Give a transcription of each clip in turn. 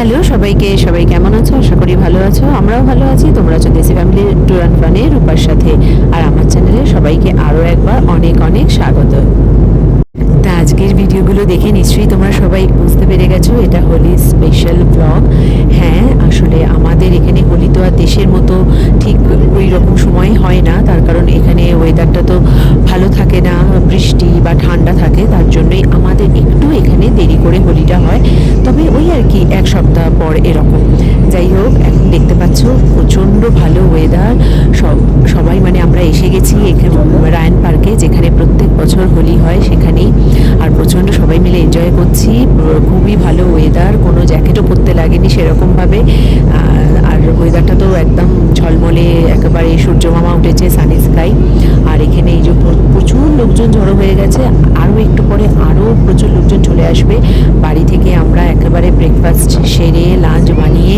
Hello সবাইকে, সবাই কেমন আছো? আশা করি ভালো আছো। আমরাও ভালো আছি। তোমরা আছো দেশি ফ্যামিলি ট্যুর অ্যান্ড ফানে রূপার সাথে। আর আমার চ্যানেলে সবাইকে আরও একবার অনেক অনেক স্বাগত। তা আজকের ভিডিওগুলো দেখে নিশ্চয়ই তোমরা সবাই বুঝতে পেরে গেছো এটা হোলি স্পেশাল ব্লগ। হ্যাঁ, আসলে আমাদের এখানে হোলি তো আর দেশের মতো ঠিক ওই রকম সময় হয় না, তার কারণ এখানে ওয়েদারটা তো ভালো থাকে না, বৃষ্টি বা ঠান্ডা থাকে, তার জন্যই আমাদের একটু এখানে দেরি করে হোলিটা হয়। তবে ওই আর কি এক সপ্তাহ পর এরকম। যাই হোক, এখন দেখতে পাচ্ছ প্রচণ্ড ভালো ওয়েদার। সবাই মানে আমরা এসে গেছি এখানে রায়ন পার্কে, যেখানে প্রত্যেক বছর হোলি হয় সেখানেই। আর প্রচণ্ড সবাই মিলে এনজয় করছি। খুবই ভালো ওয়েদার, কোনো জ্যাকেটও পরতে লাগেনি সেরকমভাবে। আর ওয়েদারটা তো একদম ঝলমলে, একেবারে সূর্য মামা উঠেছে, সানি স্কাই। আর এখানে এই যে প্রচুর লোকজন জড়ো হয়ে গেছে, আরও একটু পরে আরও প্রচুর লোকজন চলে আসবে। বাড়ি থেকে আমরা একেবারে ব্রেকফাস্ট সেরে লাঞ্চ বানিয়ে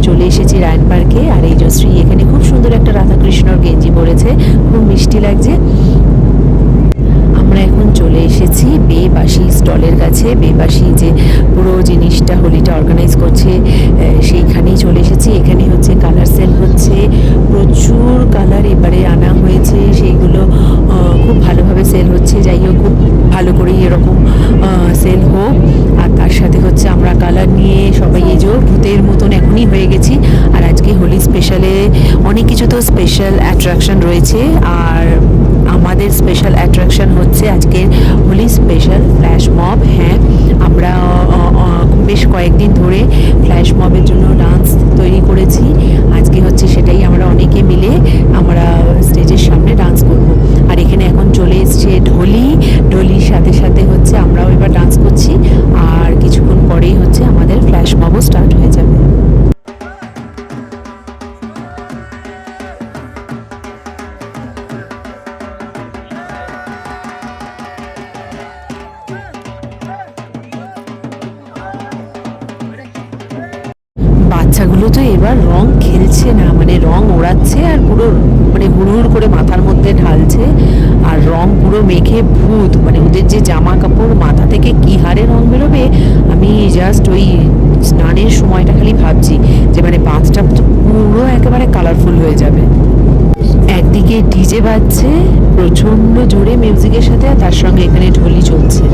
চলে এসেছি রায়ন পার্কে। আর এই জশ্রী এখানে খুব সুন্দর একটা রাধাকৃষ্ণর গেঞ্জি পরেছে, খুব মিষ্টি লাগছে। আমরা এখন চলে এসেছি বেবাসী স্টলের কাছে। বেবাসী যে পুরো জিনিসটা হোলিটা অর্গানাইজ করছে সেইখানেই চলে এসেছি। এখানে হচ্ছে কালার সেল হচ্ছে, প্রচুর কালার এবারে আনা হয়েছে, সেইগুলো খুব ভালোভাবে সেল হচ্ছে। যাই হোক, খুব ভালো করেই এরকম সেল হোক। আর তার সাথে হচ্ছে আমরা কালার নিয়ে সবাই এই যে ভূতের মতন এখনই হয়ে গেছি। আর আজকে হোলি স্পেশালে অনেক কিছু তো স্পেশাল অ্যাট্রাকশন রয়েছে। আর আমাদের স্পেশাল অ্যাট্রাকশন হচ্ছে আজকের হোলি স্পেশাল ফ্ল্যাশ মব। হ্যাঁ, আমরা বেশ কয়েকদিন ধরে ফ্ল্যাশ মবের জন্য ডান্স তৈরি করেছি। আজকে হচ্ছে সেটাই আমরা অনেকে মিলে আমরা স্টেজের সামনে ডান্স করব। আর এখানে এখন চলে এসছে ঢোলির সাথে সাথে হচ্ছে আমরাও এবার ডান্স করছি। আর কিছুক্ষণ পরেই হচ্ছে আমাদের ফ্ল্যাশ মবও স্টার্ট হয়ে যাবে। বাচ্চাগুলো তো এবার রং খেলছে না, মানে রং ওড়াচ্ছে আর পুরো মানে হুড় করে মাথার মধ্যে ঢালছে। আর রং পুরো মেখে ভূত, মানে ওদের যে জামা কাপড়, মাথা থেকে কি হারে রং বেরোবে। আমি জাস্ট ওই স্নানের সময়টা খালি ভাবছি যে মানে বাথটা পুরো একেবারে কালারফুল হয়ে যাবে। একদিকে ডিজে বাজছে প্রচণ্ড জোরে মিউজিকের সাথে, আর তার সঙ্গে এখানে ঢোলি চলছে।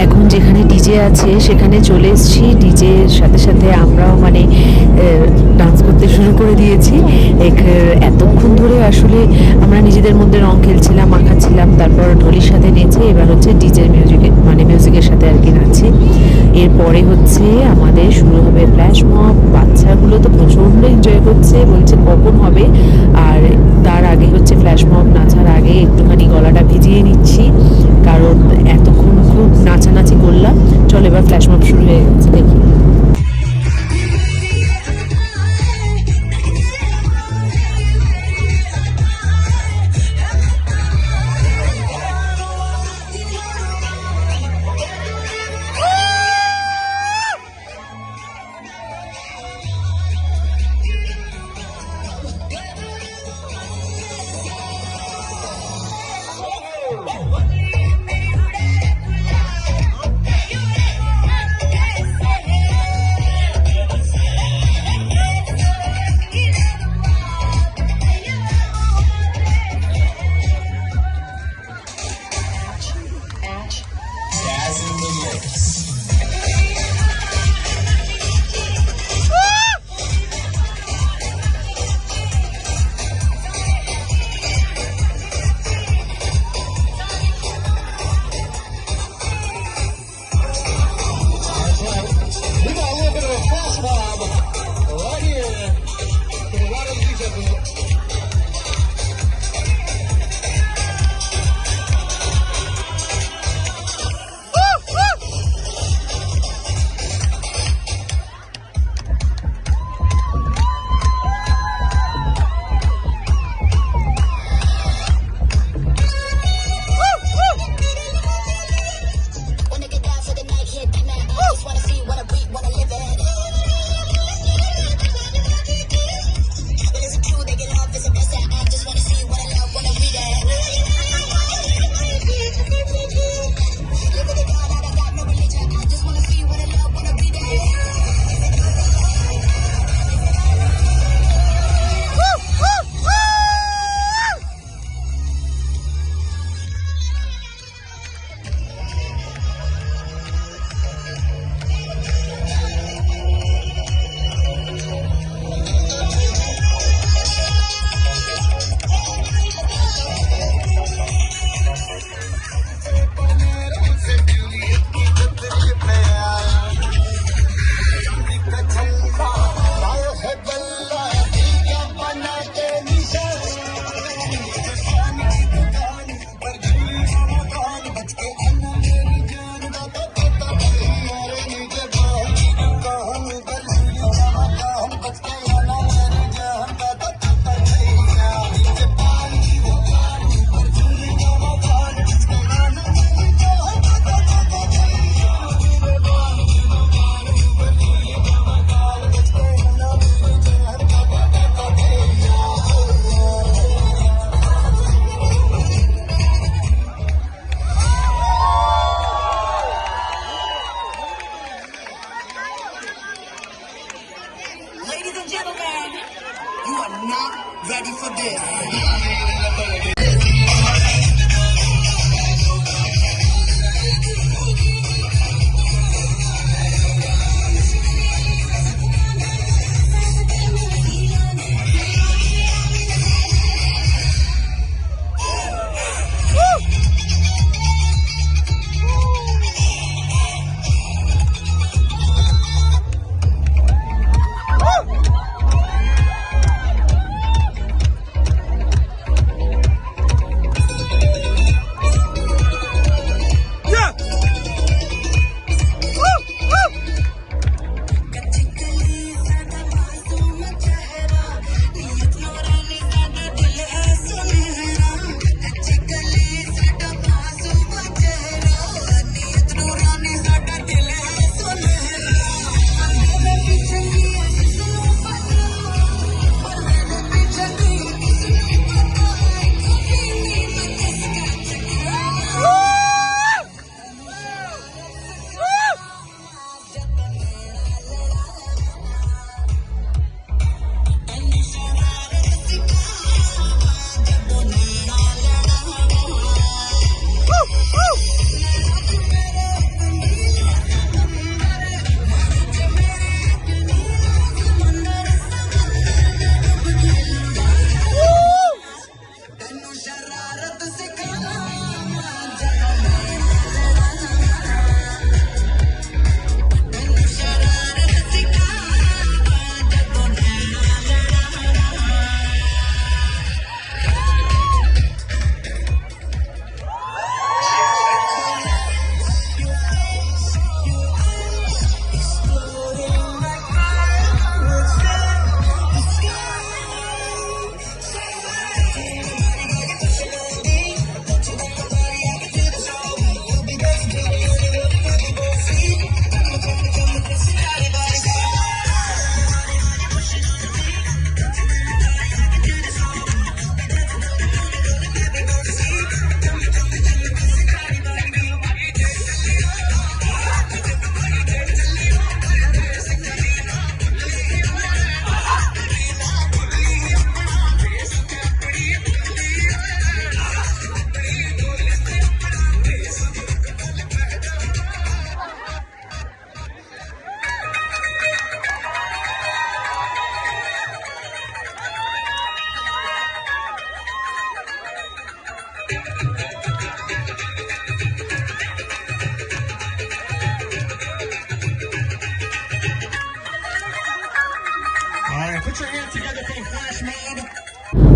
এখন যেখানে ডিজে আছে সেখানে চলে এসেছি। ডিজের সাথে সাথে আমরাও মানে ডান্স করতে শুরু করে দিয়েছি। এতক্ষণ ধরে আসলে আমরা নিজেদের মধ্যে রং খেলছিলাম, মাখাচ্ছিলাম, তারপর ঢোলির সাথে নেচে এবার হচ্ছে ডিজের মিউজিকের সাথে আর কি নাচছি। এরপরে হচ্ছে আমাদের শুরু হবে ফ্ল্যাশ মব। বাচ্চাগুলো তো প্রচণ্ড এনজয় করছে, বলছে কখন হবে। আর তার আগে হচ্ছে ফ্ল্যাশ মব নাচার আগে একটুখানি গলাটা ভিজিয়ে নিচ্ছি, কারণ এতক্ষণ খুব নাচানাচি করলাম। চল এবার ফ্ল্যাশ মব শুরু হয়ে গেছে, দেখি। not ready for this.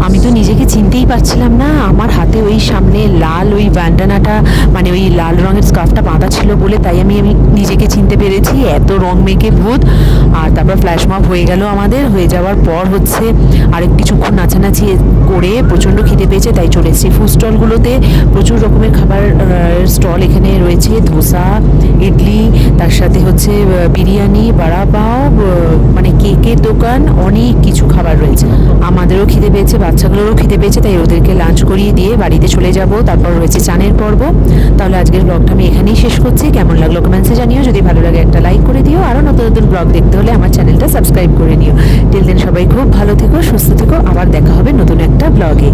আমি তো নিজেকে চিনতেই পারছিলাম না। আমার হাতে ওই সামনে লাল ওই ব্যান্ডানাটা, মানে ওই লাল রঙের স্কার্ফটা বাঁধা ছিল বলে তাই আমি নিজেকে চিনতে পেরেছি। এত রং মেখে ভূত। আর তারপর ফ্ল্যাশ মব হয়ে গেল আমাদের। হয়ে যাওয়ার পর হচ্ছে আরেক কিছুক্ষণ নাচানাচি করে প্রচণ্ড খিদে পেয়েছে, তাই চলে এসেছি ফুড স্টলগুলোতে। প্রচুর রকমের খাবার স্টল এখানে রয়েছে, ধোসা, ইডলি, তার সাথে হচ্ছে বিরিয়ানি, বড়া পাও, মানে কেকের দোকান, অনেক কিছু খাবার রয়েছে। আমাদেরও খিদে পেয়েছে, বাচ্চাগুলোরও খিদে পেয়েছে, তাই ওদেরকে লাঞ্চ করিয়ে দিয়ে বাড়িতে চলে যাব। তারপর রয়েছে চানের পর্ব। তাহলে আজকের ব্লগটা আমি এখানেই শেষ করছি। কেমন লাগলো কমেন্টসে জানিও। যদি ভালো লাগে একটা লাইক করে দিও। আরও নতুন নতুন ব্লগ দেখতে হলে আমার চ্যানেলটা সাবস্ক্রাইব করে নিও। টিল দেন সবাই খুব ভালো থেকো, সুস্থ থেকো। আবার দেখা হবে নতুন একটা ব্লগে।